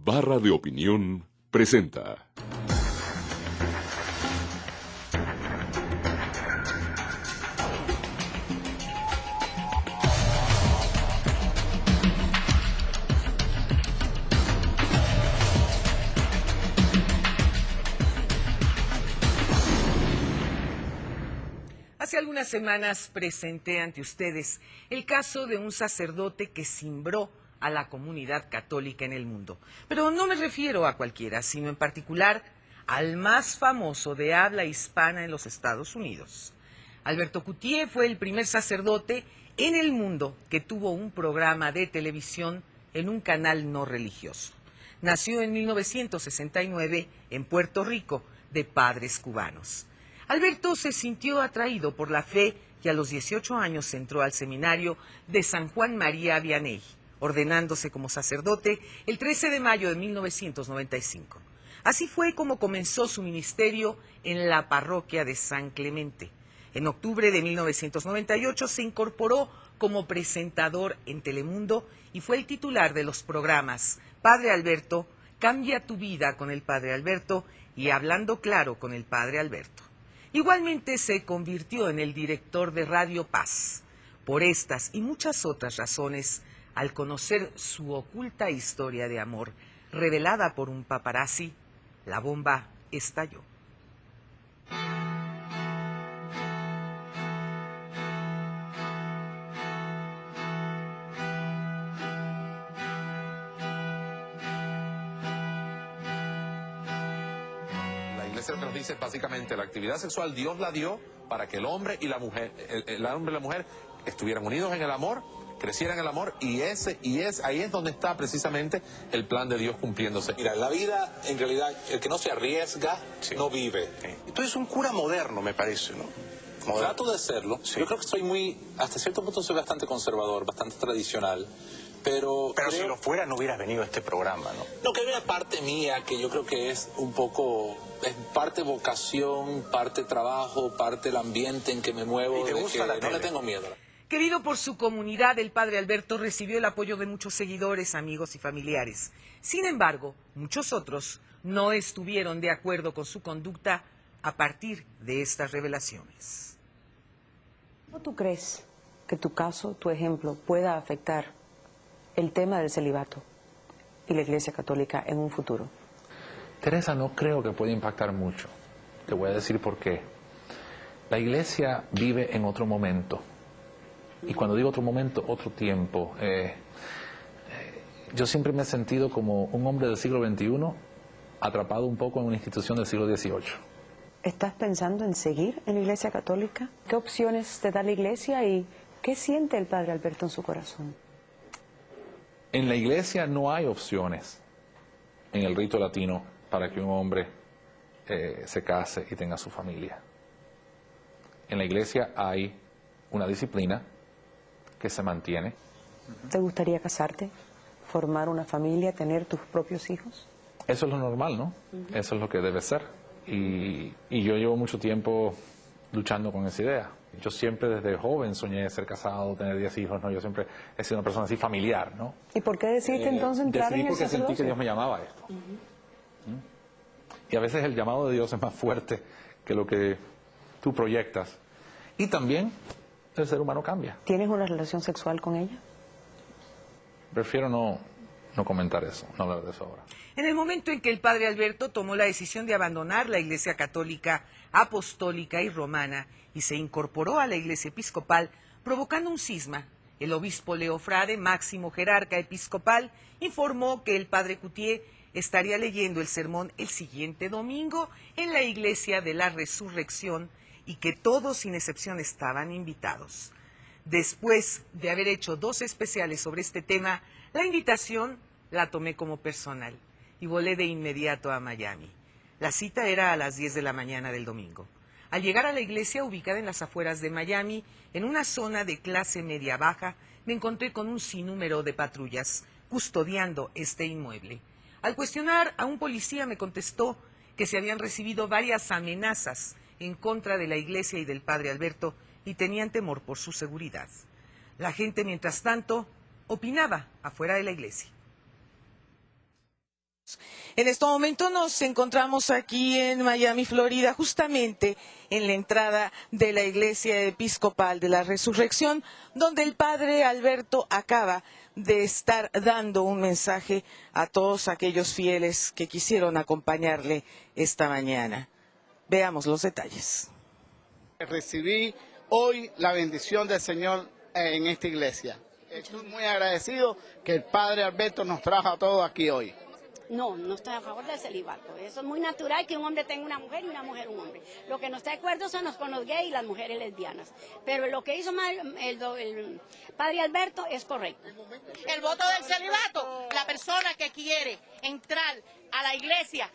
Barra de Opinión presenta. Hace algunas semanas presenté ante ustedes el caso de un sacerdote que cimbró a la comunidad católica en el mundo. Pero no me refiero a cualquiera, sino en particular al más famoso de habla hispana en los Estados Unidos. Alberto Coutié fue el primer sacerdote en el mundo que tuvo un programa de televisión en un canal no religioso. Nació en 1969 en Puerto Rico, de padres cubanos. Alberto se sintió atraído por la fe y a los 18 años entró al seminario de San Juan María Vianney, ordenándose como sacerdote el 13 de mayo de 1995. Así fue como comenzó su ministerio en la parroquia de San Clemente. En octubre de 1998 se incorporó como presentador en Telemundo y fue el titular de los programas Padre Alberto, Cambia tu vida con el Padre Alberto y Hablando Claro con el Padre Alberto. Igualmente se convirtió en el director de Radio Paz. Por estas y muchas otras razones, al conocer su oculta historia de amor, revelada por un paparazzi, la bomba estalló. Lo que nos dice básicamente la actividad sexual Dios la dio para que el hombre y la mujer, el hombre y la mujer estuvieran unidos en el amor, crecieran en el amor ahí es donde está precisamente el plan de Dios cumpliéndose. Mira, la vida en realidad el que no se arriesga no vive. Tú eres un cura moderno, me parece, ¿no? Trato de serlo. Sí. Yo creo que soy hasta cierto punto soy bastante conservador, bastante tradicional. Pero creo, si lo fuera no hubieras venido a este programa, ¿no? No, que hay una parte mía que yo creo que es un poco, es parte vocación, parte trabajo, parte el ambiente en que me muevo. ¿Y te gusta la tele? No le tengo miedo. Querido por su comunidad, el padre Alberto recibió el apoyo de muchos seguidores, amigos y familiares. Sin embargo, muchos otros no estuvieron de acuerdo con su conducta a partir de estas revelaciones. ¿Cómo tú crees que tu caso, tu ejemplo, pueda afectar el tema del celibato y la Iglesia Católica en un futuro? Teresa, no creo que pueda impactar mucho. Te voy a decir por qué. La Iglesia vive en otro momento. Y cuando digo otro momento, otro tiempo. Yo siempre me he sentido como un hombre del siglo XXI atrapado un poco en una institución del siglo XVIII. ¿Estás pensando en seguir en la Iglesia Católica? ¿Qué opciones te da la Iglesia y qué siente el padre Alberto en su corazón? En la Iglesia no hay opciones en el rito latino para que un hombre se case y tenga su familia. En la Iglesia hay una disciplina que se mantiene. ¿Te gustaría casarte, formar una familia, tener tus propios hijos? Eso es lo normal, ¿no? Eso es lo que debe ser. Y yo llevo mucho tiempo luchando con esa idea. Yo siempre desde joven soñé ser casado, tener 10 hijos, ¿no? Yo siempre he sido una persona así familiar, ¿no? ¿Y por qué decidiste entonces entrar en el porque sacerdocio? sentí que Dios me llamaba a esto. Y a veces el llamado de Dios es más fuerte que lo que tú proyectas. Y también el ser humano cambia. ¿Tienes una relación sexual con ella? Prefiero no comentar eso, no hablar de eso ahora. En el momento en que el padre Alberto tomó la decisión de abandonar la Iglesia Católica, Apostólica y Romana y se incorporó a la Iglesia Episcopal, provocando un cisma, el obispo Leo Frade, máximo jerarca episcopal, informó que el padre Coutié estaría leyendo el sermón el siguiente domingo en la Iglesia de la Resurrección y que todos sin excepción estaban invitados. Después de haber hecho 2 especiales sobre este tema, la invitación la tomé como personal y volé de inmediato a Miami. La cita era a las 10 de la mañana del domingo. Al llegar a la iglesia ubicada en las afueras de Miami, en una zona de clase media-baja, me encontré con un sinnúmero de patrullas custodiando este inmueble. Al cuestionar a un policía me contestó que se habían recibido varias amenazas en contra de la iglesia y del padre Alberto y tenían temor por su seguridad. La gente, mientras tanto, opinaba afuera de la iglesia. En este momento nos encontramos aquí en Miami, Florida, justamente en la entrada de la Iglesia Episcopal de la Resurrección, donde el padre Alberto acaba de estar dando un mensaje a todos aquellos fieles que quisieron acompañarle esta mañana. Veamos los detalles. Recibí hoy la bendición del Señor en esta iglesia. Estoy muy agradecido que el padre Alberto nos trajo a todos aquí hoy. No, no estoy a favor del celibato. Eso es muy natural que un hombre tenga una mujer y una mujer un hombre. Lo que no está de acuerdo son con los gays y las mujeres lesbianas. Pero lo que hizo el padre Alberto es correcto. El voto del celibato, la persona que quiere entrar a la iglesia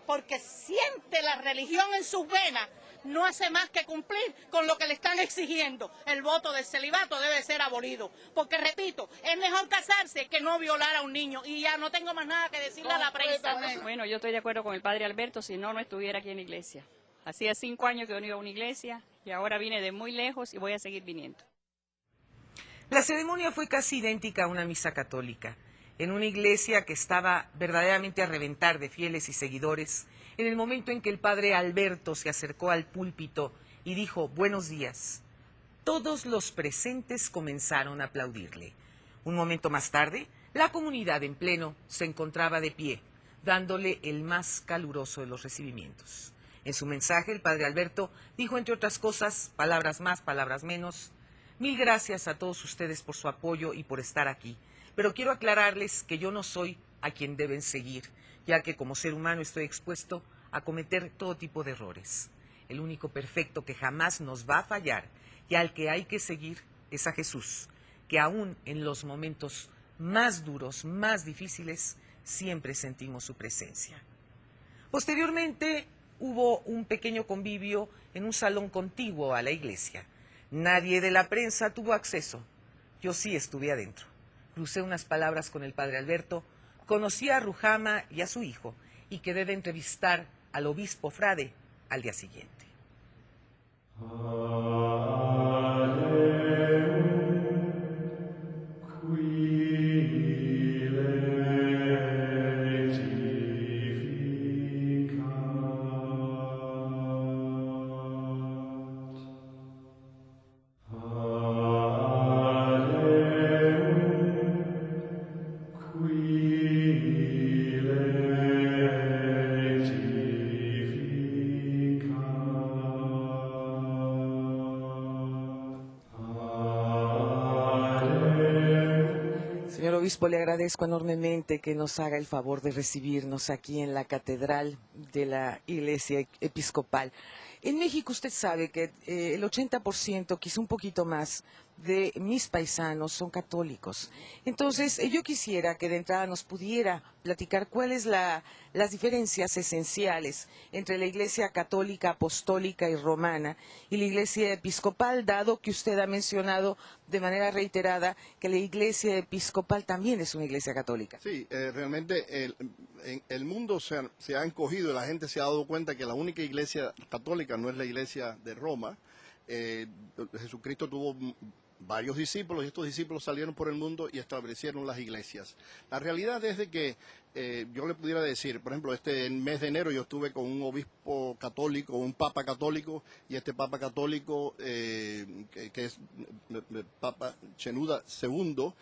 porque siente la religión en sus venas, no hace más que cumplir con lo que le están exigiendo. El voto del celibato debe ser abolido, porque repito, es mejor casarse que no violar a un niño, y ya no tengo más nada que decirle a la prensa. Bueno, yo estoy de acuerdo con el padre Alberto, si no, no estuviera aquí en la iglesia. Hacía 5 años que no iba a una iglesia y ahora vine de muy lejos y voy a seguir viniendo. La ceremonia fue casi idéntica a una misa católica, en una iglesia que estaba verdaderamente a reventar de fieles y seguidores. En el momento en que el padre Alberto se acercó al púlpito y dijo buenos días, todos los presentes comenzaron a aplaudirle. Un momento más tarde, la comunidad en pleno se encontraba de pie, dándole el más caluroso de los recibimientos. En su mensaje, el padre Alberto dijo, entre otras cosas, palabras más, palabras menos: mil gracias a todos ustedes por su apoyo y por estar aquí, pero quiero aclararles que yo no soy a quien deben seguir, ya que como ser humano estoy expuesto a cometer todo tipo de errores. El único perfecto que jamás nos va a fallar y al que hay que seguir es a Jesús, que aún en los momentos más duros, más difíciles, siempre sentimos su presencia. Posteriormente hubo un pequeño convivio en un salón contiguo a la iglesia. Nadie de la prensa tuvo acceso. Yo sí estuve adentro. Crucé unas palabras con el padre Alberto. Conocí a Rujama y a su hijo y quedé de entrevistar al obispo Frade al día siguiente. Señor obispo, le agradezco enormemente que nos haga el favor de recibirnos aquí en la Catedral de la Iglesia Episcopal. En México usted sabe que el 80%, quizá un poquito más, de mis paisanos son católicos. Entonces, yo quisiera que de entrada nos pudiera platicar cuáles las diferencias esenciales entre la Iglesia Católica, Apostólica y Romana y la Iglesia Episcopal, dado que usted ha mencionado de manera reiterada que la Iglesia Episcopal también es una Iglesia católica. Sí, realmente el mundo se ha encogido, la gente se ha dado cuenta que la única Iglesia católica no es la Iglesia de Roma. Jesucristo tuvo varios discípulos y estos discípulos salieron por el mundo y establecieron las iglesias. La realidad es de que yo le pudiera decir, por ejemplo, este mes de enero yo estuve con un obispo católico, un papa católico, y este papa católico, que es Papa Shenouda II,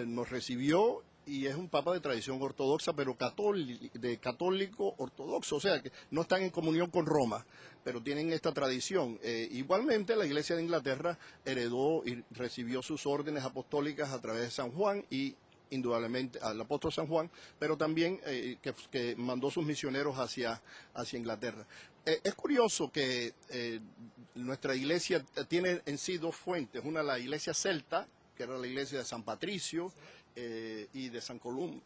nos recibió, y es un papa de tradición ortodoxa, pero católico ortodoxo, o sea, que no están en comunión con Roma, pero tienen esta tradición. Igualmente, la Iglesia de Inglaterra heredó y recibió sus órdenes apostólicas a través de San Juan y indudablemente al apóstol San Juan, pero también que mandó sus misioneros hacia Inglaterra. Es curioso que nuestra iglesia tiene en sí dos fuentes, una la iglesia celta, que era la iglesia de San Patricio, y de San Columbano,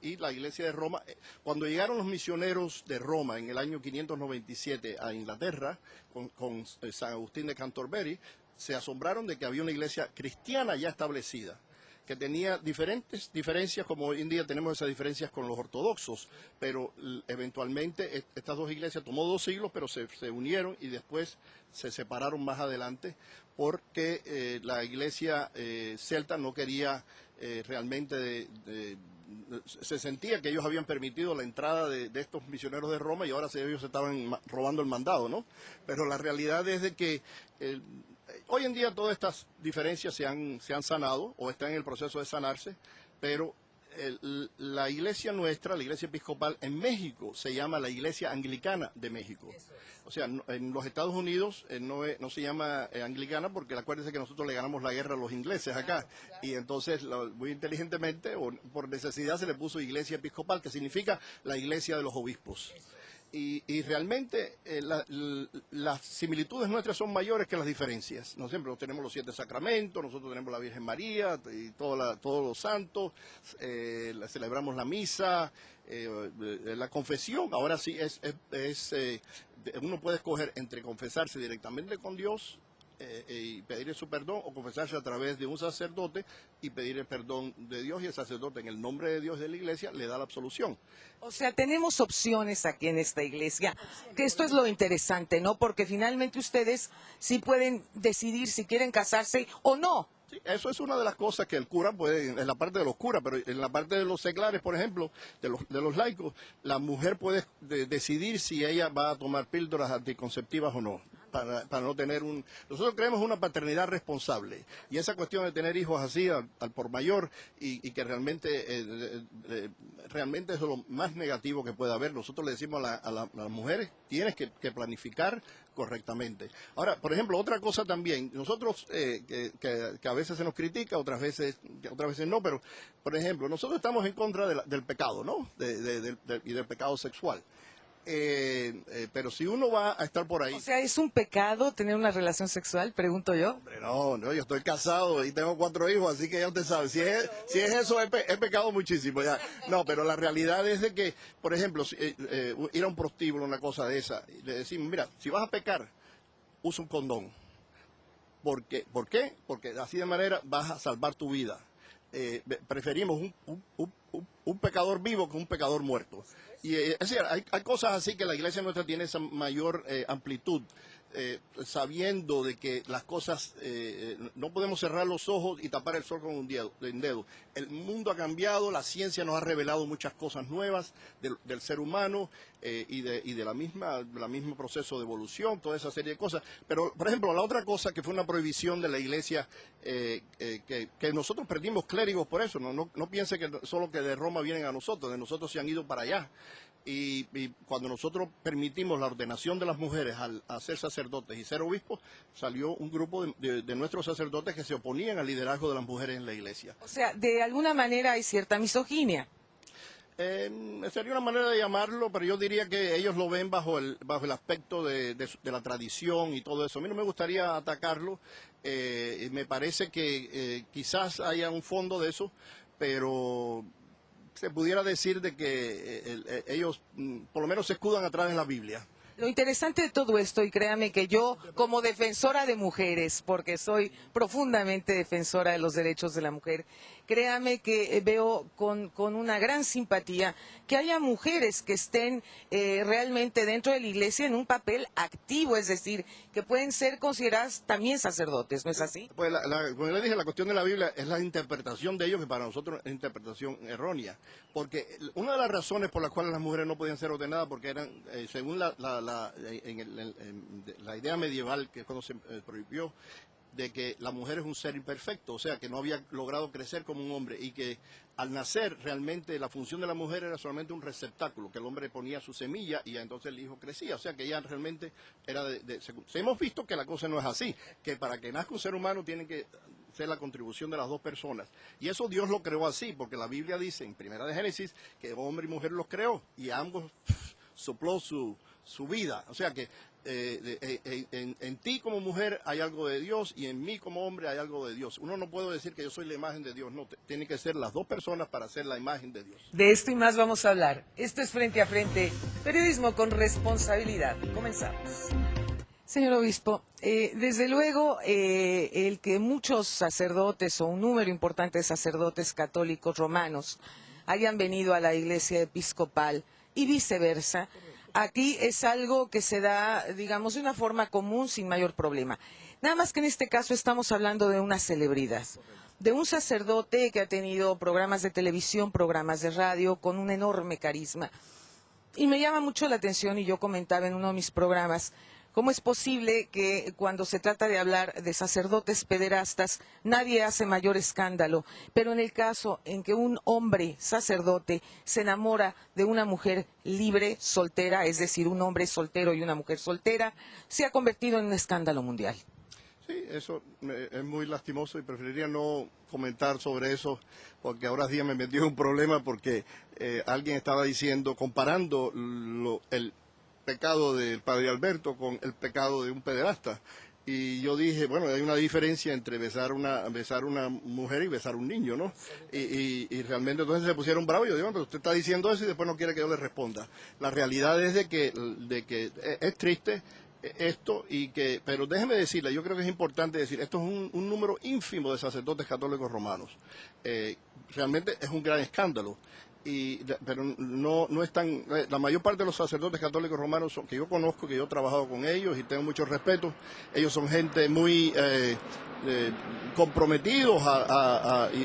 y la iglesia de Roma. Cuando llegaron los misioneros de Roma en el año 597 a Inglaterra, con San Agustín de Canterbury, se asombraron de que había una iglesia cristiana ya establecida, que tenía diferencias, como hoy en día tenemos esas diferencias con los ortodoxos, pero eventualmente estas dos iglesias tomó 2 siglos, pero se unieron y después se separaron más adelante, porque la iglesia celta no quería realmente se sentía que ellos habían permitido la entrada de estos misioneros de Roma y ahora ellos se estaban robando el mandado, ¿no? Pero la realidad es de que hoy en día todas estas diferencias se han sanado o están en el proceso de sanarse, pero la iglesia nuestra, la iglesia episcopal en México, se llama la Iglesia Anglicana de México. O sea, en los Estados Unidos no se llama anglicana porque acuérdense que nosotros le ganamos la guerra a los ingleses acá. Y entonces, muy inteligentemente, o por necesidad, se le puso Iglesia Episcopal, que significa la iglesia de los obispos. Y realmente las similitudes nuestras son mayores que las diferencias. Nosotros siempre tenemos los 7 sacramentos, nosotros tenemos la Virgen María y todos los santos, celebramos la misa, la confesión. Ahora sí uno puede escoger entre confesarse directamente con Dios y pedirle su perdón, o confesarse a través de un sacerdote y pedir el perdón de Dios, y el sacerdote en el nombre de Dios de la iglesia le da la absolución. O sea, tenemos opciones aquí en esta iglesia, que esto es lo interesante, ¿no? Porque finalmente ustedes sí pueden decidir si quieren casarse o no. Sí, eso es una de las cosas que el cura puede, en la parte de los curas, pero en la parte de los seglares, por ejemplo, de los laicos, la mujer puede decidir si ella va a tomar píldoras anticonceptivas o no. Para no tener Nosotros creemos una paternidad responsable, y esa cuestión de tener hijos así al por mayor y que realmente es lo más negativo que puede haber. Nosotros le decimos a las mujeres, tienes que planificar correctamente. Ahora, por ejemplo, otra cosa también, nosotros que a veces se nos critica, otras veces no, pero por ejemplo, nosotros estamos en contra del pecado, ¿no? Y del pecado sexual. Pero si uno va a estar por ahí... O sea, ¿es un pecado tener una relación sexual? Pregunto yo. Hombre, no, yo estoy casado y tengo 4 hijos, así que ya usted sabe, si es eso, es pecado muchísimo. Ya. No, pero la realidad es de que, por ejemplo, ir a un prostíbulo, una cosa de esa, y le decimos, mira, si vas a pecar, usa un condón. ¿Por qué? Porque así de manera vas a salvar tu vida. Preferimos un pecador vivo que un pecador muerto. Y es decir, hay cosas así que la iglesia nuestra tiene esa mayor amplitud, sabiendo de que las cosas, no podemos cerrar los ojos y tapar el sol con un dedo. El mundo ha cambiado, la ciencia nos ha revelado muchas cosas nuevas del ser humano y de la misma proceso de evolución, toda esa serie de cosas. Pero, por ejemplo, la otra cosa que fue una prohibición de la iglesia, que nosotros perdimos clérigos por eso, no piense que solo que de Roma vienen a nosotros, de nosotros se han ido para allá. Y cuando nosotros permitimos la ordenación de las mujeres a ser sacerdotes y ser obispos, salió un grupo de nuestros sacerdotes que se oponían al liderazgo de las mujeres en la iglesia. O sea, de alguna manera hay cierta misoginia. Sería una manera de llamarlo, pero yo diría que ellos lo ven bajo el aspecto de la tradición y todo eso. A mí no me gustaría atacarlo, me parece que quizás haya un fondo de eso, pero se pudiera decir de que ellos por lo menos se escudan atrás de la Biblia. Lo interesante de todo esto, y créame que yo, como defensora de mujeres, porque soy profundamente defensora de los derechos de la mujer, créame que veo con una gran simpatía que haya mujeres que estén realmente dentro de la iglesia en un papel activo, es decir, que pueden ser consideradas también sacerdotes, ¿no es así? Pues como le dije, la cuestión de la Biblia es la interpretación de ellos, que para nosotros es interpretación errónea, porque una de las razones por las cuales las mujeres no podían ser ordenadas, porque eran, según la idea medieval, que es cuando se prohibió, de que la mujer es un ser imperfecto, o sea, que no había logrado crecer como un hombre, y que al nacer realmente la función de la mujer era solamente un receptáculo, que el hombre ponía su semilla y entonces el hijo crecía, o sea que ella realmente era hemos visto que la cosa no es así, que para que nazca un ser humano tiene que ser la contribución de las dos personas, y eso Dios lo creó así, porque la Biblia dice en Primera de Génesis que hombre y mujer los creó, y a ambos sopló su vida, o sea que en ti como mujer hay algo de Dios y en mí como hombre hay algo de Dios. Uno no puede decir que yo soy la imagen de Dios, no, tiene que ser las dos personas para ser la imagen de Dios. De esto y más vamos a hablar. Esto es Frente a Frente, periodismo con responsabilidad. Comenzamos. Señor obispo, desde luego el que muchos sacerdotes o un número importante de sacerdotes católicos romanos hayan venido a la iglesia episcopal y viceversa, aquí es algo que se da, digamos, de una forma común, sin mayor problema. Nada más que en este caso estamos hablando de una celebridad. de un sacerdote que ha tenido programas de televisión, programas de radio, con un enorme carisma. Y me llama mucho la atención, y yo comentaba en uno de mis programas, cómo es posible que cuando se trata de hablar de sacerdotes pederastas, nadie hace mayor escándalo, pero en el caso en que un hombre sacerdote se enamora de una mujer libre, soltera, es decir, un hombre soltero y una mujer soltera, se ha convertido en un escándalo mundial. Sí, eso es muy lastimoso y preferiría no comentar sobre eso porque ahora día me metió en un problema porque alguien estaba diciendo, comparando el pecado del padre Alberto con el pecado de un pederasta. Y yo dije, bueno, hay una diferencia entre besar una mujer y besar un niño, ¿no? Y realmente entonces se pusieron bravos. Yo digo, pero usted está diciendo eso y después no quiere que yo le responda. La realidad es de que es triste esto, pero déjeme decirle, yo creo que es importante decir, esto es un número ínfimo de sacerdotes católicos romanos. Realmente es un gran escándalo. Pero no es tan, la mayor parte de los sacerdotes católicos romanos que yo conozco, que yo he trabajado con ellos y tengo mucho respeto, ellos son gente muy comprometidos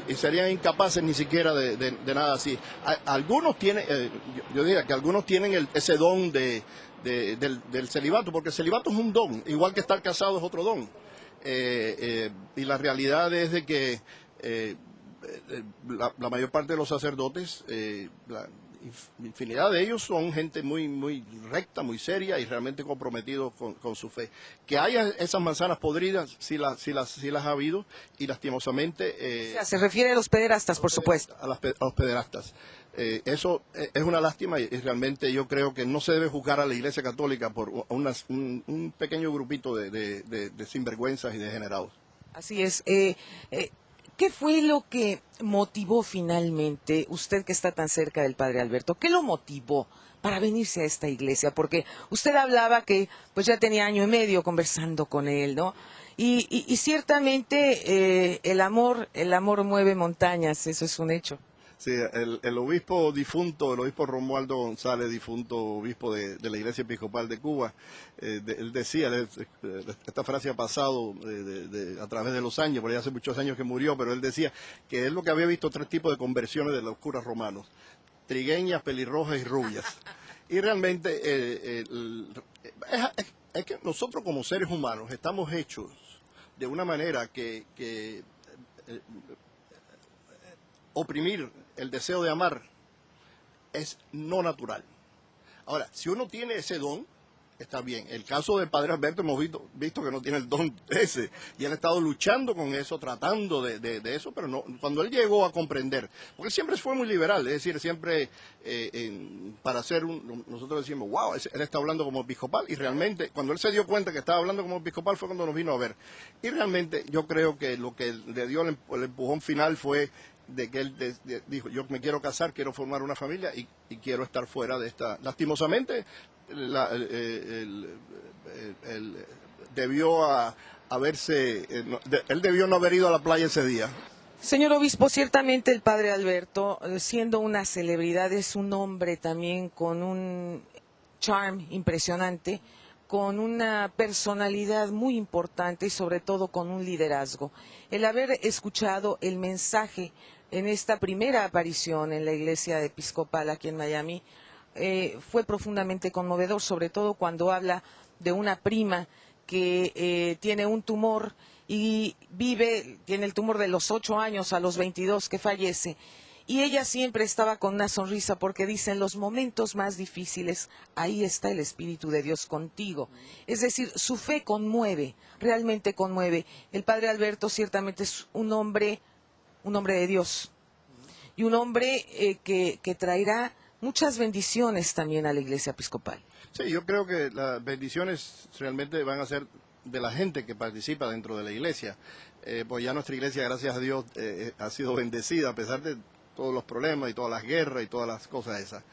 y serían incapaces ni siquiera de nada así. Algunos tienen, yo diría que algunos tienen ese don del celibato, porque el celibato es un don, igual que estar casado es otro don. Y la realidad es de que la mayor parte de los sacerdotes, la infinidad de ellos son gente muy recta, muy seria y realmente comprometidos con su fe. Que haya esas manzanas podridas, sí las ha habido y lastimosamente... O sea, se refiere a los pederastas, por supuesto. A los pederastas. Eso es una lástima y realmente yo creo que no se debe juzgar a la Iglesia Católica por un pequeño grupito de sinvergüenzas y degenerados. Así es. ¿Qué fue lo que motivó finalmente, usted que está tan cerca del padre Alberto, qué lo motivó para venirse a esta iglesia? Porque usted hablaba que pues ya tenía año y medio conversando con él, ¿no? Y ciertamente el amor mueve montañas, eso es un hecho. Sí, el obispo difunto, el obispo Romualdo González, difunto obispo de la Iglesia Episcopal de Cuba, él decía, esta frase ha pasado a través de los años, porque hace muchos años que murió, pero él decía que él lo que había visto 3 tipos de conversiones de los curas romanos, trigueñas, pelirrojas y rubias. Y realmente es que nosotros como seres humanos estamos hechos de una manera que oprimir el deseo de amar es no natural. Ahora, si uno tiene ese don, está bien. El caso del padre Alberto hemos visto que no tiene el don ese, y él ha estado luchando con eso, tratando de eso, pero no, cuando él llegó a comprender, porque él siempre fue muy liberal, es decir, siempre para ser nosotros decimos, wow, él está hablando como episcopal, y realmente cuando él se dio cuenta que estaba hablando como episcopal fue cuando nos vino a ver. Y realmente yo creo que lo que le dio el empujón final fue de que él dijo, yo me quiero casar, quiero formar una familia y quiero estar fuera de esta. Lastimosamente, él debió no haber ido a la playa ese día. Señor obispo, ciertamente el padre Alberto, siendo una celebridad, es un hombre también con un charm impresionante, con una personalidad muy importante y sobre todo con un liderazgo. El haber escuchado el mensaje en esta primera aparición en la iglesia episcopal aquí en Miami fue profundamente conmovedor, sobre todo cuando habla de una prima que tiene un tumor y tiene el tumor de los 8 años a los 22 que fallece. Y ella siempre estaba con una sonrisa porque dice, en los momentos más difíciles, ahí está el Espíritu de Dios contigo. Es decir, su fe conmueve, realmente conmueve. El padre Alberto ciertamente es un hombre de Dios. Y un hombre que traerá muchas bendiciones también a la Iglesia Episcopal. Sí, yo creo que las bendiciones realmente van a ser de la gente que participa dentro de la Iglesia. Pues ya nuestra Iglesia, gracias a Dios, ha sido bendecida a pesar de todos los problemas y todas las guerras y todas las cosas esas.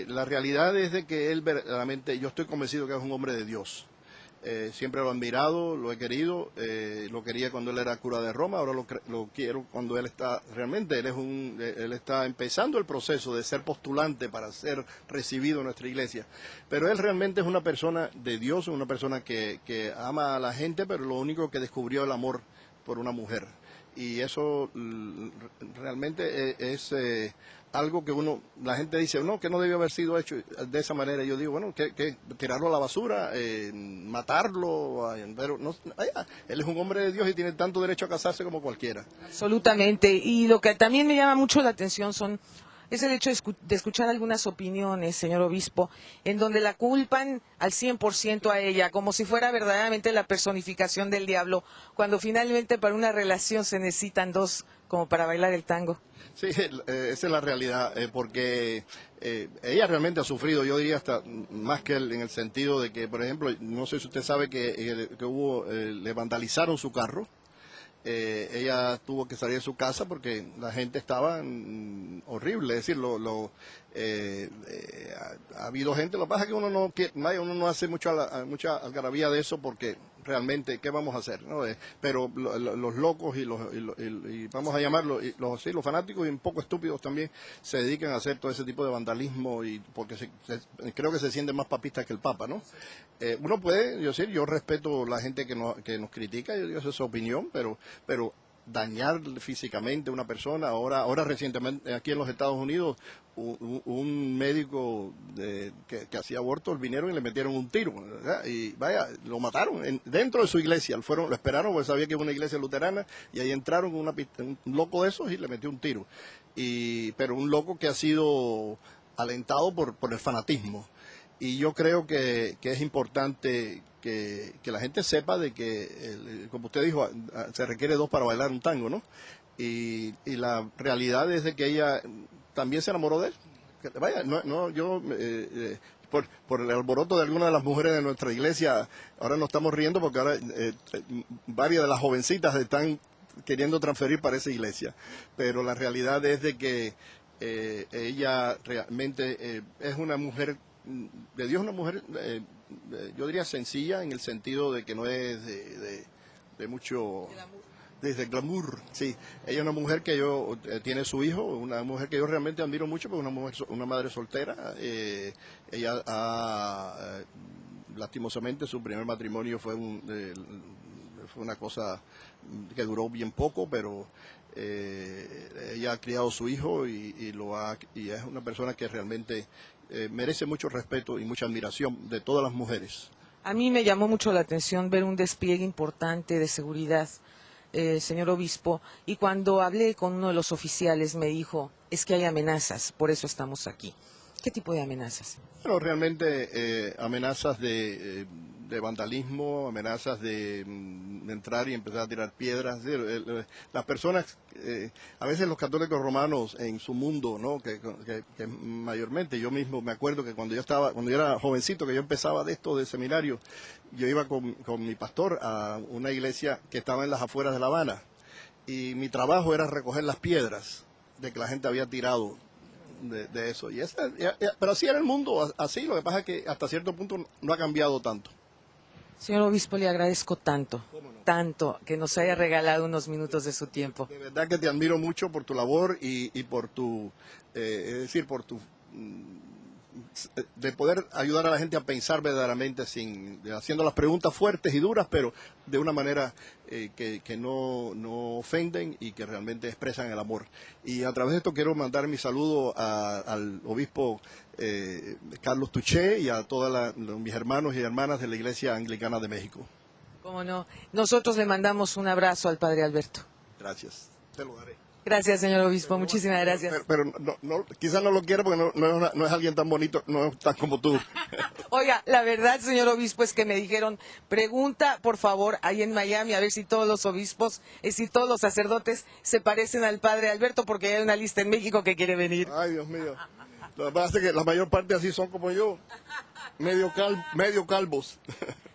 La realidad es de que él verdaderamente, yo estoy convencido que es un hombre de Dios. Siempre lo he admirado, lo he querido, lo quería cuando él era cura de Roma, ahora lo quiero cuando él está, realmente él está empezando el proceso de ser postulante para ser recibido en nuestra iglesia. Pero él realmente es una persona de Dios, una persona que ama a la gente, pero lo único que descubrió el amor por una mujer. y eso realmente es algo que la gente dice, no, que no debió haber sido hecho de esa manera. Yo digo, bueno, que tirarlo a la basura, matarlo, pero no, él es un hombre de Dios y tiene tanto derecho a casarse como cualquiera. Absolutamente. Y lo que también me llama mucho la atención es el hecho de escuchar algunas opiniones, señor obispo, en donde la culpan al 100% a ella, como si fuera verdaderamente la personificación del diablo, cuando finalmente para una relación se necesitan dos como para bailar el tango. Sí, esa es la realidad, porque ella realmente ha sufrido, yo diría hasta más que él, en el sentido de que, por ejemplo, no sé si usted sabe que le vandalizaron su carro. Ella tuvo que salir de su casa porque la gente estaba horrible, es decir, ha habido gente, lo que pasa es que uno no hace mucha algarabía de eso porque realmente, ¿qué vamos a hacer? ¿No? Pero los locos y vamos a llamarlo, los fanáticos y un poco estúpidos también se dedican a hacer todo ese tipo de vandalismo y porque creo que se sienten más papistas que el Papa, ¿no? Uno puede, yo respeto la gente que nos critica, yo digo, esa es su opinión, pero dañar físicamente a una persona, ahora recientemente aquí en los Estados Unidos, un médico que hacía abortos vinieron y le metieron un tiro, ¿verdad? Y vaya, lo mataron dentro de su iglesia, lo esperaron porque sabía que era una iglesia luterana y ahí entraron con un loco de esos y le metió un tiro. Pero un loco que ha sido alentado por el fanatismo. Y yo creo que es importante que la gente sepa de que, como usted dijo, se requiere dos para bailar un tango, ¿no? Y la realidad es de que ella también se enamoró de él. Vaya, por el alboroto de algunas de las mujeres de nuestra iglesia, ahora nos estamos riendo porque ahora varias de las jovencitas están queriendo transferir para esa iglesia. Pero la realidad es de que ella realmente es una mujer de Dios, una mujer, yo diría sencilla en el sentido de que no es de mucho, desde glamour, sí. Ella es una mujer que tiene su hijo, una mujer que yo realmente admiro mucho, porque una madre soltera. Ella lastimosamente su primer matrimonio fue una cosa que duró bien poco, pero ella ha criado su hijo y es una persona que realmente merece mucho respeto y mucha admiración de todas las mujeres. A mí me llamó mucho la atención ver un despliegue importante de seguridad, señor obispo, y cuando hablé con uno de los oficiales me dijo, es que hay amenazas, por eso estamos aquí. ¿Qué tipo de amenazas? Bueno, realmente amenazas de vandalismo, amenazas de entrar y empezar a tirar piedras. Las personas, a veces los católicos romanos en su mundo, ¿no? que mayormente, yo mismo me acuerdo que cuando yo era jovencito, que yo empezaba de seminario, yo iba con mi pastor a una iglesia que estaba en las afueras de La Habana, y mi trabajo era recoger las piedras de que la gente había tirado de eso. Pero así era el mundo, así. Lo que pasa es que hasta cierto punto no ha cambiado tanto. Señor obispo, le agradezco tanto que nos haya regalado unos minutos de su tiempo. De verdad que te admiro mucho por tu labor y por de poder ayudar a la gente a pensar verdaderamente haciendo las preguntas fuertes y duras, pero de una manera que no ofenden y que realmente expresan el amor. Y a través de esto quiero mandar mi saludo al obispo Carlos Tuché y a todos mis hermanos y hermanas de la Iglesia Anglicana de México. Cómo no. Nosotros le mandamos un abrazo al padre Alberto. Gracias. Te lo daré. Gracias, señor obispo. Muchísimas gracias. Pero quizás no lo quiera porque no es alguien tan bonito, no es tan como tú. Oiga, la verdad, señor obispo, es que me dijeron, pregunta, por favor, ahí en Miami, a ver si todos los obispos, si todos los sacerdotes se parecen al padre Alberto, porque hay una lista en México que quiere venir. Ay, Dios mío. Lo que pasa es que la mayor parte así son como yo, medio calvos.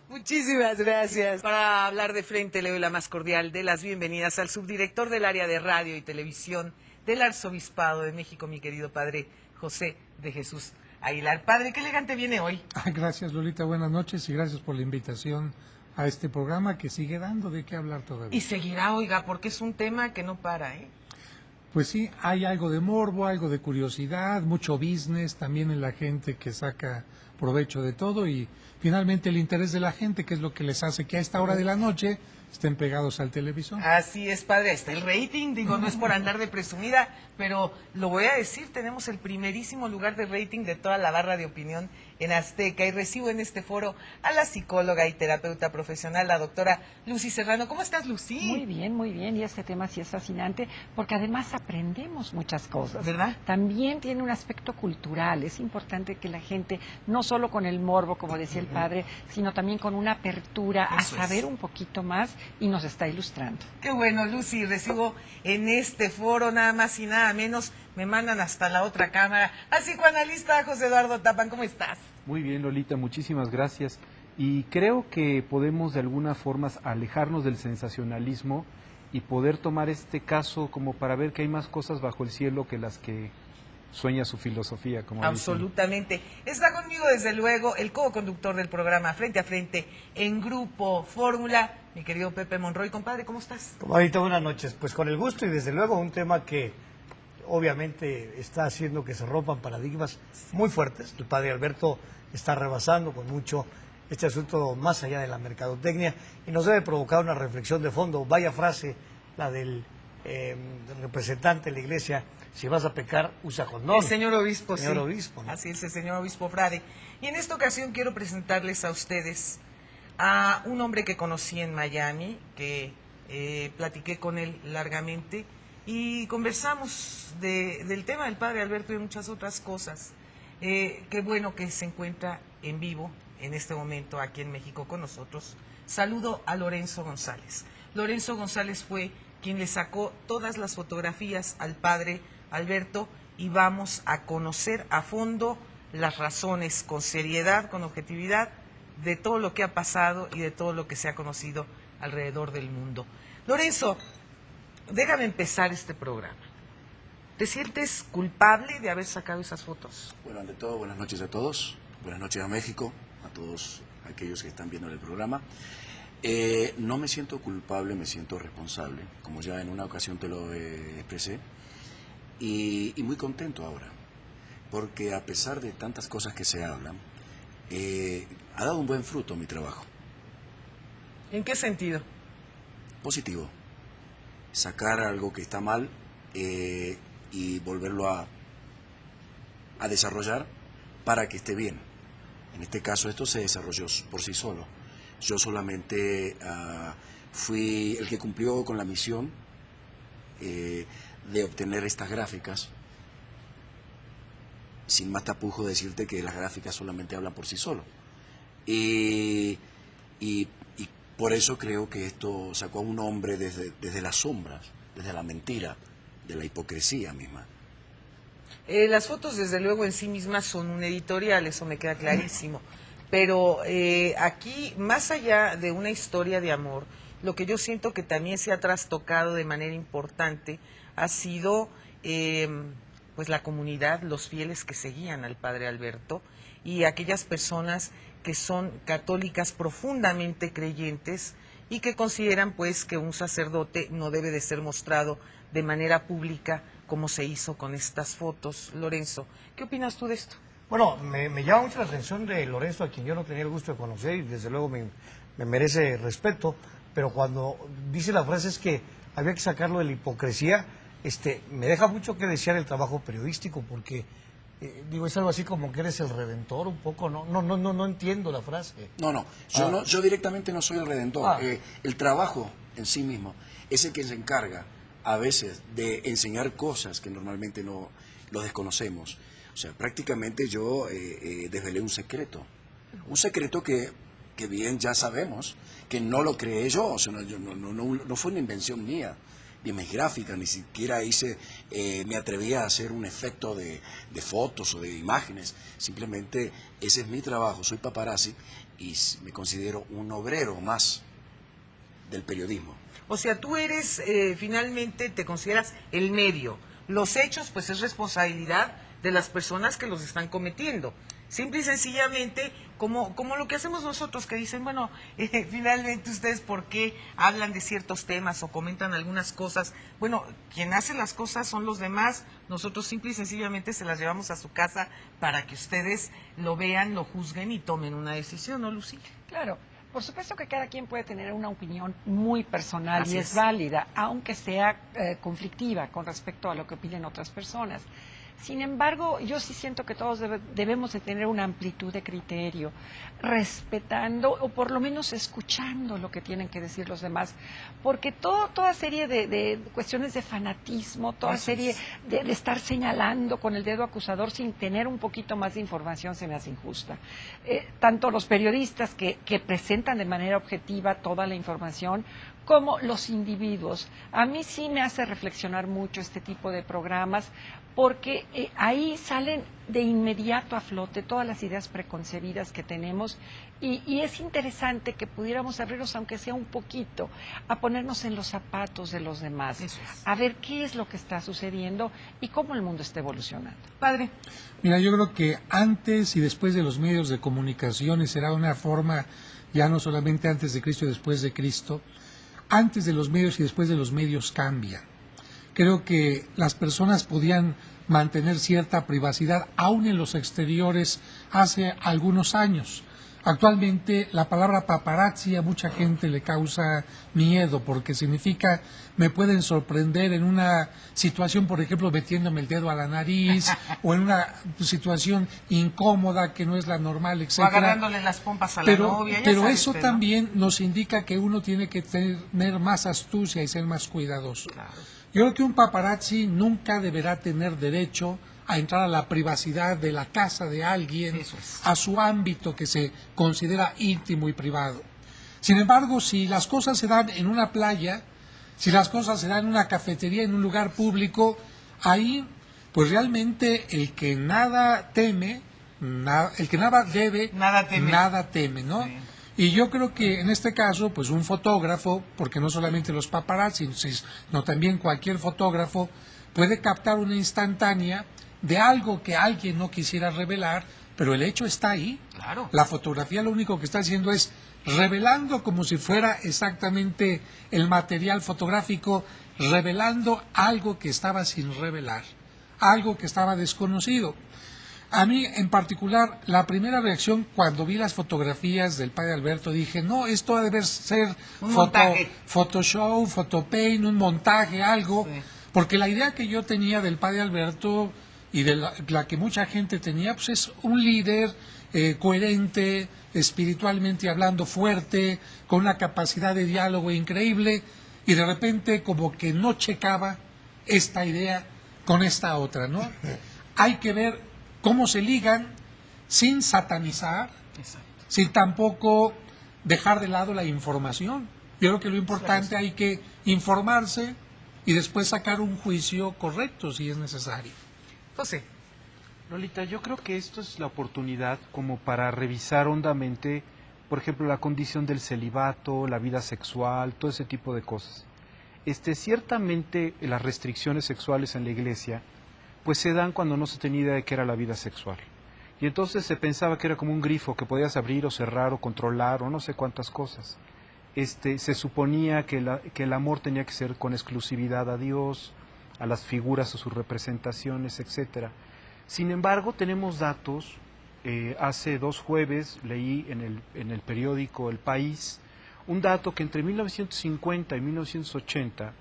Muchísimas gracias. Para hablar de frente le doy la más cordial de las bienvenidas al subdirector del área de radio y televisión del Arzobispado de México, mi querido padre José de Jesús Aguilar. Padre, qué elegante viene hoy. Gracias, Lolita, buenas noches y gracias por la invitación a este programa que sigue dando de qué hablar todavía. Y seguirá, oiga, porque es un tema que no para, ¿eh? Pues sí, hay algo de morbo, algo de curiosidad, mucho business también en la gente que saca provecho de todo y finalmente el interés de la gente, que es lo que les hace que a esta hora de la noche estén pegados al televisor. Así es, padre, está el rating, digo, no es por andar de presumida, pero lo voy a decir, tenemos el primerísimo lugar de rating de toda la barra de opinión en Azteca, y recibo en este foro a la psicóloga y terapeuta profesional, la doctora Lucy Serrano. ¿Cómo estás, Lucy? Muy bien, y este tema sí es fascinante, porque además aprendemos muchas cosas. ¿Verdad? También tiene un aspecto cultural, es importante que la gente, no solo con el morbo, como decía el padre, sino también con una apertura a saber un poquito más, y nos está ilustrando. Qué bueno, Lucy, recibo en este foro nada más y nada menos, me mandan hasta la otra cámara, al psicoanalista José Eduardo Tappan. ¿Cómo estás? Muy bien, Lolita, muchísimas gracias. Y creo que podemos de alguna forma alejarnos del sensacionalismo y poder tomar este caso como para ver que hay más cosas bajo el cielo que las que sueña su filosofía, como absolutamente. Dicen. Está conmigo, desde luego, el co-conductor del programa Frente a Frente en Grupo Fórmula, mi querido Pepe Monroy. Compadre, ¿cómo estás? Comadrita, buenas noches. Pues con el gusto, y desde luego un tema que obviamente está haciendo que se rompan paradigmas muy fuertes. El padre Alberto está rebasando con mucho este asunto más allá de la mercadotecnia, y nos debe provocar una reflexión de fondo. Vaya frase la del representante de la iglesia: si vas a pecar, usa condón. El señor obispo, señor sí. Obispo, ¿no? Así es, el señor obispo Frade. Y en esta ocasión quiero presentarles a ustedes a un hombre que conocí en Miami, que platiqué con él largamente y conversamos del tema del padre Alberto y de muchas otras cosas. Qué bueno que se encuentra en vivo en este momento aquí en México con nosotros. Saludo a Lorenzo González. Lorenzo González fue quien le sacó todas las fotografías al padre Alberto, y vamos a conocer a fondo las razones, con seriedad, con objetividad, de todo lo que ha pasado y de todo lo que se ha conocido alrededor del mundo. Lorenzo, déjame empezar este programa. ¿Te sientes culpable de haber sacado esas fotos? Bueno, ante todo, buenas noches a todos. Buenas noches a México, a todos aquellos que están viendo el programa. No me siento culpable, me siento responsable, como ya en una ocasión te lo expresé, y muy contento ahora, porque a pesar de tantas cosas que se hablan, ha dado un buen fruto mi trabajo. ¿En qué sentido? Positivo. Sacar algo que está mal y volverlo a desarrollar para que esté bien. En este caso esto se desarrolló por sí solo. Yo solamente fui el que cumplió con la misión de obtener estas gráficas. Sin más tapujo decirte que las gráficas solamente hablan por sí solo. Y por eso creo que esto sacó a un hombre desde las sombras, desde la mentira, de la hipocresía misma. Las fotos, desde luego, en sí mismas son un editorial, eso me queda clarísimo. Pero aquí, más allá de una historia de amor, lo que yo siento que también se ha trastocado de manera importante ha sido pues la comunidad, los fieles que seguían al padre Alberto, y aquellas personas que son católicas profundamente creyentes y que consideran pues que un sacerdote no debe de ser mostrado de manera pública como se hizo con estas fotos. Lorenzo, ¿qué opinas tú de esto? Bueno, me llama mucho la atención de Lorenzo, a quien yo no tenía el gusto de conocer, y desde luego me merece respeto, pero cuando dice la frase es que había que sacarlo de la hipocresía, me deja mucho que desear el trabajo periodístico, porque digo, es algo así como que eres el redentor un poco. No entiendo la frase. Yo directamente no soy el redentor. El trabajo en sí mismo es el que se encarga a veces de enseñar cosas que normalmente no lo desconocemos. O sea, prácticamente yo desvelé un secreto que bien ya sabemos, que no lo creé yo, o sea, no fue una invención mía, ni mis gráficas, ni siquiera me atreví a hacer un efecto de fotos o de imágenes. Simplemente ese es mi trabajo, soy paparazzi y me considero un obrero más del periodismo. O sea, tú eres, finalmente, te consideras el medio. Los hechos, pues, es responsabilidad de las personas que los están cometiendo. Simple y sencillamente, como lo que hacemos nosotros, que dicen, bueno, finalmente ustedes por qué hablan de ciertos temas o comentan algunas cosas. Bueno, quien hace las cosas son los demás, nosotros simple y sencillamente se las llevamos a su casa para que ustedes lo vean, lo juzguen y tomen una decisión, ¿no, Lucy? Claro. Por supuesto que cada quien puede tener una opinión muy personal Así y es es. válida, aunque sea conflictiva con respecto a lo que opinen otras personas. Sin embargo, yo sí siento que todos debemos de tener una amplitud de criterio, respetando o por lo menos escuchando lo que tienen que decir los demás, porque toda serie de cuestiones de fanatismo, toda Eso serie es. de estar señalando con el dedo acusador sin tener un poquito más de información se me hace injusta. Tanto los periodistas que presentan de manera objetiva toda la información, como los individuos. A mí sí me hace reflexionar mucho este tipo de programas, porque ahí salen de inmediato a flote todas las ideas preconcebidas que tenemos y es interesante que pudiéramos abrirnos, aunque sea un poquito, a ponernos en los zapatos de los demás, a ver qué es lo que está sucediendo y cómo el mundo está evolucionando. Padre. Mira, yo creo que antes y después de los medios de comunicación, y será una forma ya no solamente antes de Cristo y después de Cristo, antes de los medios y después de los medios cambian. Creo que las personas podían mantener cierta privacidad aún en los exteriores hace algunos años. Actualmente la palabra paparazzi a mucha gente le causa miedo porque significa me pueden sorprender en una situación, por ejemplo, metiéndome el dedo a la nariz o en una situación incómoda que no es la normal, O etcétera. agarrándole las pompas a la novia. Ya Pero sabe eso usted, ¿no? también nos indica que uno tiene que tener más astucia y ser más cuidadoso. Yo creo que un paparazzi nunca deberá tener derecho a entrar a la privacidad de la casa de alguien, a su ámbito que se considera íntimo y privado. Sin embargo, si las cosas se dan en una playa, si las cosas se dan en una cafetería, en un lugar público, ahí, pues realmente el que nada teme, el que nada debe, nada teme, ¿no? Sí. Y yo creo que en este caso, pues un fotógrafo, porque no solamente los paparazzi, sino también cualquier fotógrafo, puede captar una instantánea de algo que alguien no quisiera revelar, pero el hecho está ahí. Claro. La fotografía lo único que está haciendo es revelando como si fuera exactamente el material fotográfico, revelando algo que estaba sin revelar, algo que estaba desconocido. A mí, en particular, la primera reacción cuando vi las fotografías del padre Alberto, dije, no, esto ha de ser Photoshop, Photopaint, un montaje, algo, porque la idea que yo tenía del padre Alberto y de la que mucha gente tenía, pues es un líder coherente, espiritualmente hablando, fuerte, con una capacidad de diálogo increíble, y de repente como que no checaba esta idea con esta otra, ¿no? Hay que ver cómo se ligan sin satanizar, sin tampoco dejar de lado la información. Yo creo que lo importante hay que informarse y después sacar un juicio correcto si es necesario. José. Lolita, yo creo que esto es la oportunidad como para revisar hondamente, por ejemplo, la condición del celibato, la vida sexual, todo ese tipo de cosas. Ciertamente las restricciones sexuales en la iglesia pues se dan cuando no se tenía idea de qué era la vida sexual. Y entonces se pensaba que era como un grifo que podías abrir o cerrar o controlar o no sé cuántas cosas. Se suponía que el amor tenía que ser con exclusividad a Dios, a las figuras o sus representaciones, etcétera. Sin embargo, tenemos datos. Hace 2 jueves leí en el periódico El País un dato que entre 1950 y 1980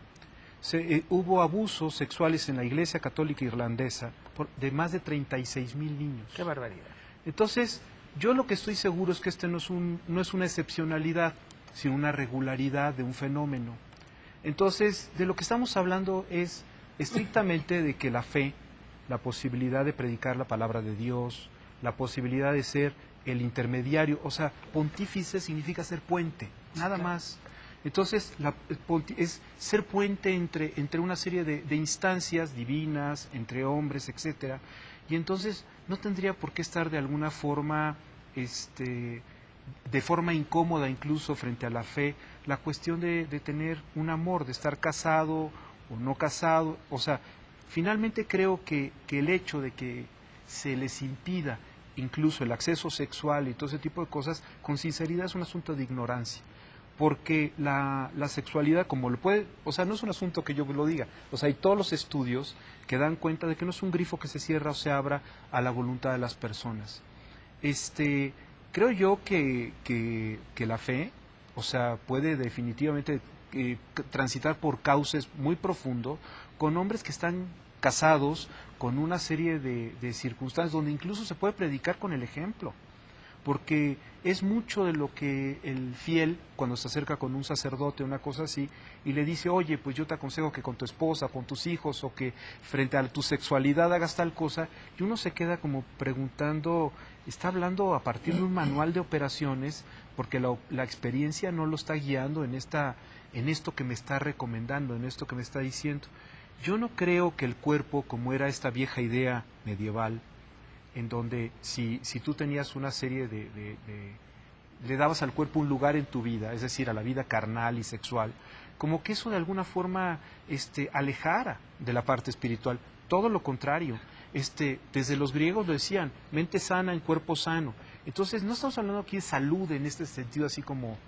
hubo abusos sexuales en la Iglesia Católica Irlandesa de más de 36,000 niños. ¡Qué barbaridad! Entonces, yo lo que estoy seguro es que no es una excepcionalidad, sino una regularidad de un fenómeno. Entonces, de lo que estamos hablando es estrictamente de que la fe, la posibilidad de predicar la palabra de Dios, la posibilidad de ser el intermediario, o sea, pontífice significa ser puente, nada más. Entonces, es ser puente entre una serie de instancias divinas, entre hombres, etcétera, y entonces no tendría por qué estar de alguna forma, de forma incómoda incluso frente a la fe, la cuestión de tener un amor, de estar casado o no casado. O sea, finalmente creo que el hecho de que se les impida incluso el acceso sexual y todo ese tipo de cosas, con sinceridad es un asunto de ignorancia. Porque la sexualidad, como lo puede, o sea, no es un asunto que yo lo diga, o sea, hay todos los estudios que dan cuenta de que no es un grifo que se cierra o se abra a la voluntad de las personas. Creo Creo yo que la fe, o sea, puede definitivamente transitar por cauces muy profundos con hombres que están casados, con una serie de circunstancias donde incluso se puede predicar con el ejemplo, porque es mucho de lo que el fiel, cuando se acerca con un sacerdote, una cosa así, y le dice, oye, pues yo te aconsejo que con tu esposa, con tus hijos, o que frente a tu sexualidad hagas tal cosa, y uno se queda como preguntando, está hablando a partir de un manual de operaciones, porque la experiencia no lo está guiando en esto que me está recomendando, en esto que me está diciendo. Yo no creo que el cuerpo, como era esta vieja idea medieval, en donde si tú tenías una serie le dabas al cuerpo un lugar en tu vida, es decir, a la vida carnal y sexual, como que eso de alguna forma alejara de la parte espiritual. Todo lo contrario, desde los griegos lo decían, mente sana en cuerpo sano. Entonces no estamos hablando aquí de salud en este sentido así como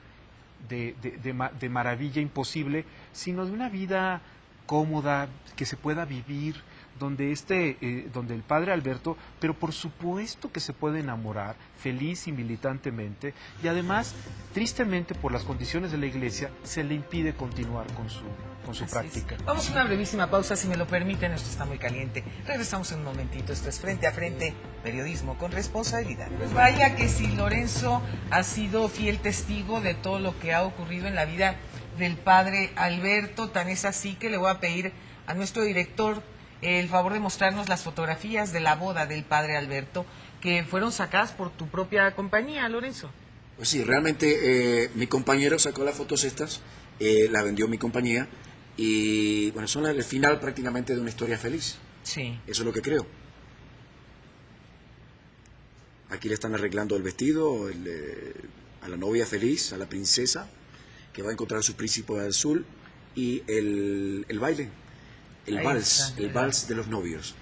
de maravilla imposible, sino de una vida cómoda, que se pueda vivir, donde el padre Alberto, pero por supuesto que se puede enamorar feliz y militantemente, y además, tristemente por las condiciones de la Iglesia, se le impide continuar con su práctica. Vamos a una brevísima pausa, si me lo permiten, esto está muy caliente. Regresamos en un momentito, esto es Frente a Frente, periodismo con responsabilidad. Pues vaya que si Lorenzo ha sido fiel testigo de todo lo que ha ocurrido en la vida del padre Alberto, tan es así que le voy a pedir a nuestro director el favor de mostrarnos las fotografías de la boda del padre Alberto que fueron sacadas por tu propia compañía, Lorenzo. Pues sí, realmente mi compañero sacó las fotos estas, la vendió mi compañía y bueno, son el final prácticamente de una historia feliz. Sí. Eso es lo que creo. Aquí le están arreglando el vestido a la novia feliz, a la princesa, que va a encontrar a su príncipe azul, y el baile. El vals de los novios.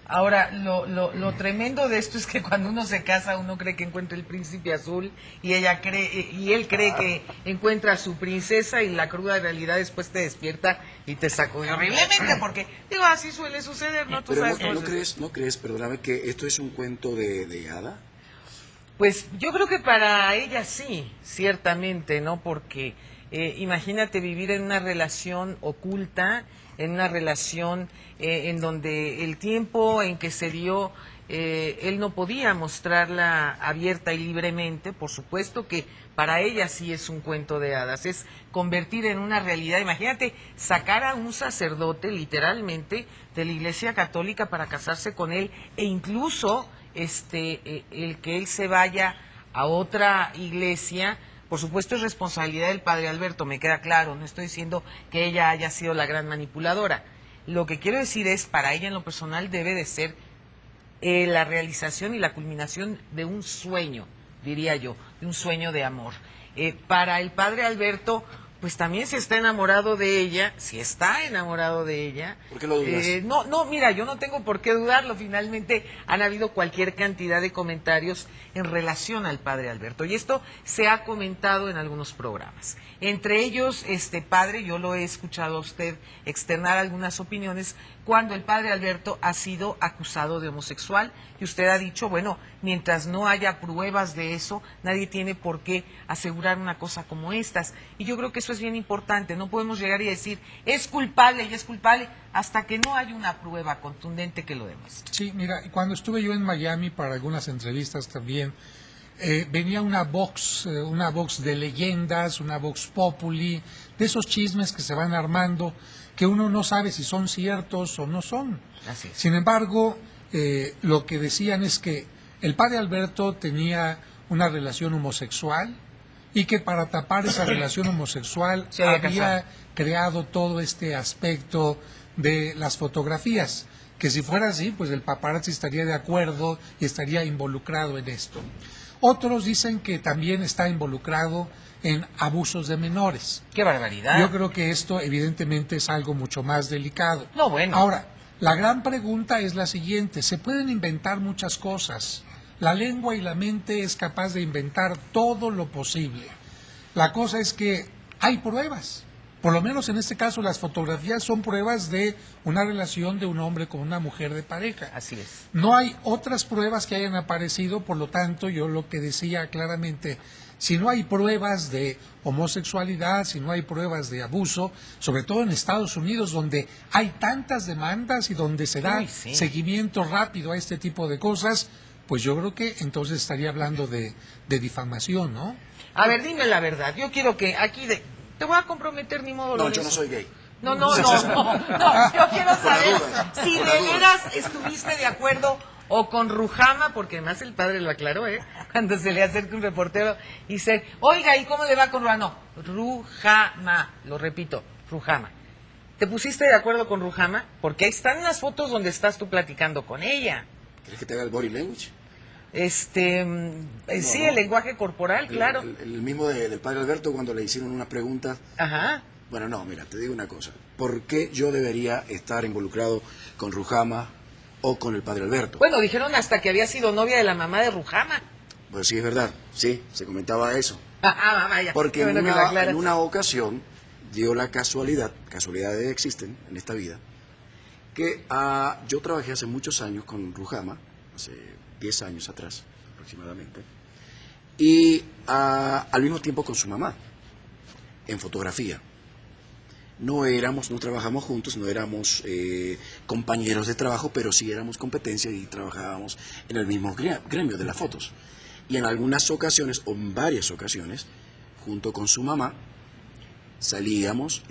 Ahora, lo tremendo de esto es que cuando uno se casa, uno cree que encuentra el príncipe azul y él cree que encuentra a su princesa, y la cruda realidad después te despierta y te sacude horriblemente, porque, digo, así suele suceder, ¿no? Tú Pero sabes, ¿no crees, perdóname, que esto es un cuento de hada? Pues yo creo que para ella sí, ciertamente, ¿no? Porque imagínate vivir en una relación oculta, en una relación en donde el tiempo en que se dio, él no podía mostrarla abierta y libremente. Por supuesto que para ella sí es un cuento de hadas, es convertir en una realidad. Imagínate sacar a un sacerdote literalmente de la Iglesia Católica para casarse con él, e incluso el que él se vaya a otra iglesia. Por supuesto es responsabilidad del padre Alberto, me queda claro, no estoy diciendo que ella haya sido la gran manipuladora. Lo que quiero decir es, para ella en lo personal debe de ser la realización y la culminación de un sueño, diría yo, de un sueño de amor. Para el padre Alberto, pues también si está enamorado de ella, ¿Por qué lo dudas? No, mira, yo no tengo por qué dudarlo. Finalmente han habido cualquier cantidad de comentarios en relación al padre Alberto, y esto se ha comentado en algunos programas. Entre ellos, padre, yo lo he escuchado a usted externar algunas opiniones cuando el padre Alberto ha sido acusado de homosexual, y usted ha dicho, bueno, mientras no haya pruebas de eso, nadie tiene por qué asegurar una cosa como estas. Y yo creo que eso es bien importante. No podemos llegar y decir, es culpable y es culpable, hasta que no haya una prueba contundente que lo demuestre. Sí, mira, cuando estuve yo en Miami para algunas entrevistas también, venía una box de leyendas, una vox populi, de esos chismes que se van armando, que uno no sabe si son ciertos o no son. Así es. Sin embargo, lo que decían es que el padre Alberto tenía una relación homosexual, y que para tapar esa relación homosexual había creado todo este aspecto de las fotografías, que si fuera así, pues el paparazzi estaría de acuerdo y estaría involucrado en esto. Otros dicen que también está involucrado en abusos de menores. ¡Qué barbaridad! Yo creo que esto evidentemente es algo mucho más delicado. No, bueno. Ahora, la gran pregunta es la siguiente: se pueden inventar muchas cosas. La lengua y la mente es capaz de inventar todo lo posible. La cosa es que hay pruebas. Por lo menos en este caso las fotografías son pruebas de una relación de un hombre con una mujer de pareja. Así es. No hay otras pruebas que hayan aparecido, por lo tanto, yo lo que decía claramente, si no hay pruebas de homosexualidad, si no hay pruebas de abuso, sobre todo en Estados Unidos, donde hay tantas demandas y donde se da seguimiento rápido a este tipo de cosas, pues yo creo que entonces estaría hablando de difamación, ¿no? A ver, dime la verdad. Yo quiero que aquí te voy a comprometer, ni modo. No, yo no soy gay. No, yo quiero saber si de veras estuviste de acuerdo o con Rujama, porque además el padre lo aclaró, cuando se le acerca un reportero y dice, oiga, ¿y cómo le va con Rujama? No, Rujama, lo repito, Rujama. ¿Te pusiste de acuerdo con Rujama? Porque ahí están las fotos donde estás tú platicando con ella. ¿Quieres que te haga el body language? Sí, el lenguaje corporal, claro. El mismo del padre Alberto cuando le hicieron unas preguntas. Ajá. Bueno, no, mira, te digo una cosa. ¿Por qué yo debería estar involucrado con Rujama o con el padre Alberto? Bueno, dijeron hasta que había sido novia de la mamá de Rujama. Pues sí, es verdad. Sí, se comentaba eso. Vaya. Porque bueno en una ocasión dio la casualidades existen en esta vida, que yo trabajé hace muchos años con Rujama, hace 10 años atrás aproximadamente, y al mismo tiempo con su mamá, en fotografía. No trabajamos juntos, no éramos compañeros de trabajo, pero sí éramos competencia y trabajábamos en el mismo gremio de las fotos. Y en algunas ocasiones, o en varias ocasiones, junto con su mamá, salíamos,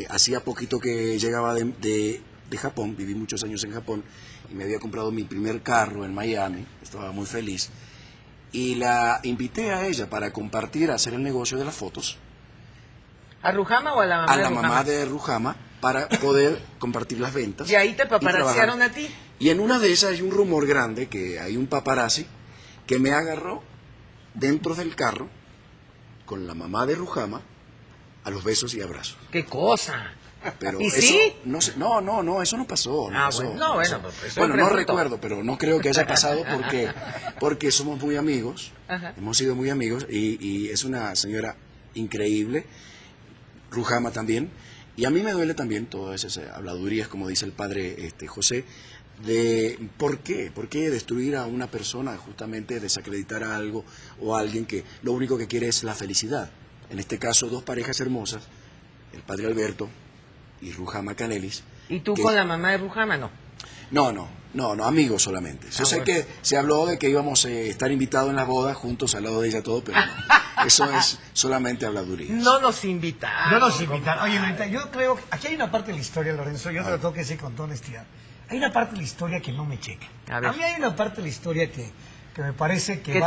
hacía poquito que llegaba de Japón, viví muchos años en Japón, y me había comprado mi primer carro en Miami, estaba muy feliz, y la invité a ella para compartir, hacer el negocio de las fotos. ¿A Rujama o a la mamá de Rujama? A la mamá de Rujama, para poder compartir las ventas. Y ahí te paparazziaron a ti. Y en una de esas hay un rumor grande, que hay un paparazzi que me agarró dentro del carro, con la mamá de Rujama, a los besos y abrazos. ¡Qué cosa! Pero ¿Y eso, sí? No, eso no pasó. Bueno, no recuerdo, pero no creo que haya pasado porque somos muy amigos, hemos sido muy amigos, y es una señora increíble, Rujama también, y a mí me duele también todas esas habladurías, como dice el padre José, de ¿por qué destruir a una persona, justamente desacreditar a algo o a alguien que lo único que quiere es la felicidad. En este caso, dos parejas hermosas, el padre Alberto y Rujama Canelis. ¿Y tú con la mamá de Rujama no? No, amigos solamente. Yo sé que se habló de que íbamos a estar invitados en la boda, juntos al lado de ella todo, pero no. Eso es solamente habladurías. No nos invitaron. No nos invitaron. Oye, ahorita, yo creo que aquí hay una parte de la historia, Lorenzo, yo te lo tengo que decir con toda honestidad. Hay una parte de la historia que no me checa. A mí hay una parte de la historia que me parece que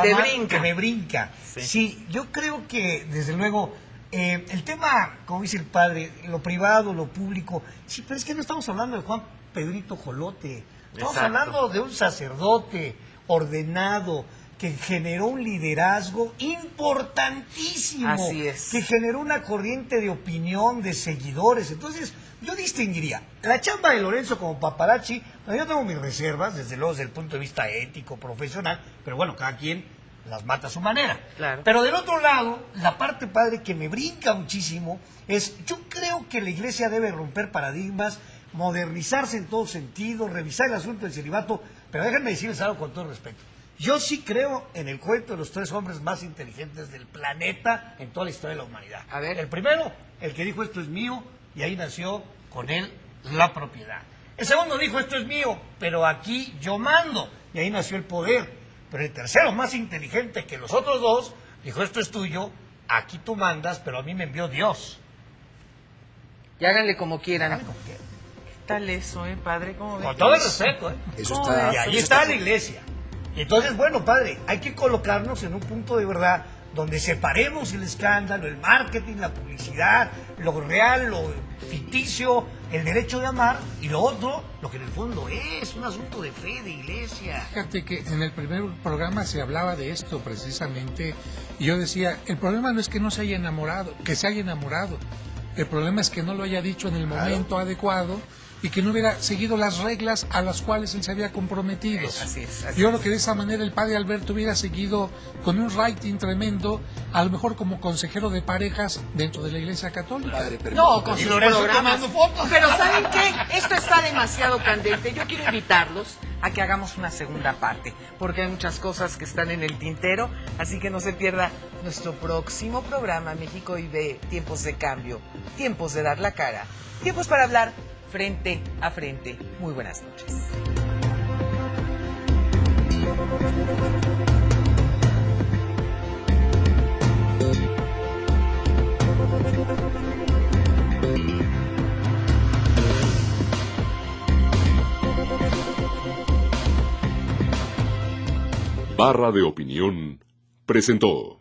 me brinca. Sí, yo creo que, desde luego, el tema, como dice el padre, lo privado, lo público, sí, pero es que no estamos hablando de Juan Pedrito Jolote. Estamos hablando de un sacerdote ordenado que generó un liderazgo importantísimo. Así es. Que generó una corriente de opinión, de seguidores. Entonces, yo distinguiría la chamba de Lorenzo como paparazzi. Yo tengo mis reservas, desde luego, desde el punto de vista ético, profesional, pero bueno, cada quien las mata a su manera. Claro. Pero del otro lado, la parte, padre, que me brinca muchísimo es, yo creo que la iglesia debe romper paradigmas, modernizarse en todo sentido, revisar el asunto del celibato, pero déjenme decirles algo con todo respeto. Yo sí creo en el cuento de los 3 hombres más inteligentes del planeta en toda la historia de la humanidad. A ver. El primero, el que dijo esto es mío, y ahí nació con él la propiedad. El segundo dijo esto es mío, pero aquí yo mando, y ahí nació el poder. Pero el tercero, más inteligente que los otros dos, dijo esto es tuyo, aquí tú mandas, pero a mí me envió Dios. Y háganle como quieran. ¿Qué tal eso, padre? ¿Cómo ves? Con todo el respeto, Eso está, y ahí está la iglesia. Y entonces, bueno, padre, hay que colocarnos en un punto de verdad donde separemos el escándalo, el marketing, la publicidad, lo real, lo ficticio, el derecho de amar, y lo otro, lo que en el fondo es un asunto de fe, de iglesia. Fíjate que en el primer programa se hablaba de esto precisamente, y yo decía, el problema no es que no se haya enamorado, que se haya enamorado, el problema es que no lo haya dicho en el momento adecuado, y que no hubiera seguido las reglas a las cuales él se había comprometido. Así es. Yo creo que de esa manera el padre Alberto hubiera seguido con un rating tremendo, a lo mejor como consejero de parejas dentro de la Iglesia Católica. No, con sus programas. Pero ¿saben qué? Esto está demasiado candente. Yo quiero invitarlos a que hagamos una segunda parte, porque hay muchas cosas que están en el tintero, así que no se pierda nuestro próximo programa, México vive tiempos de cambio, tiempos de dar la cara, tiempos para hablar frente a frente. Muy buenas noches. Barra de Opinión presentó.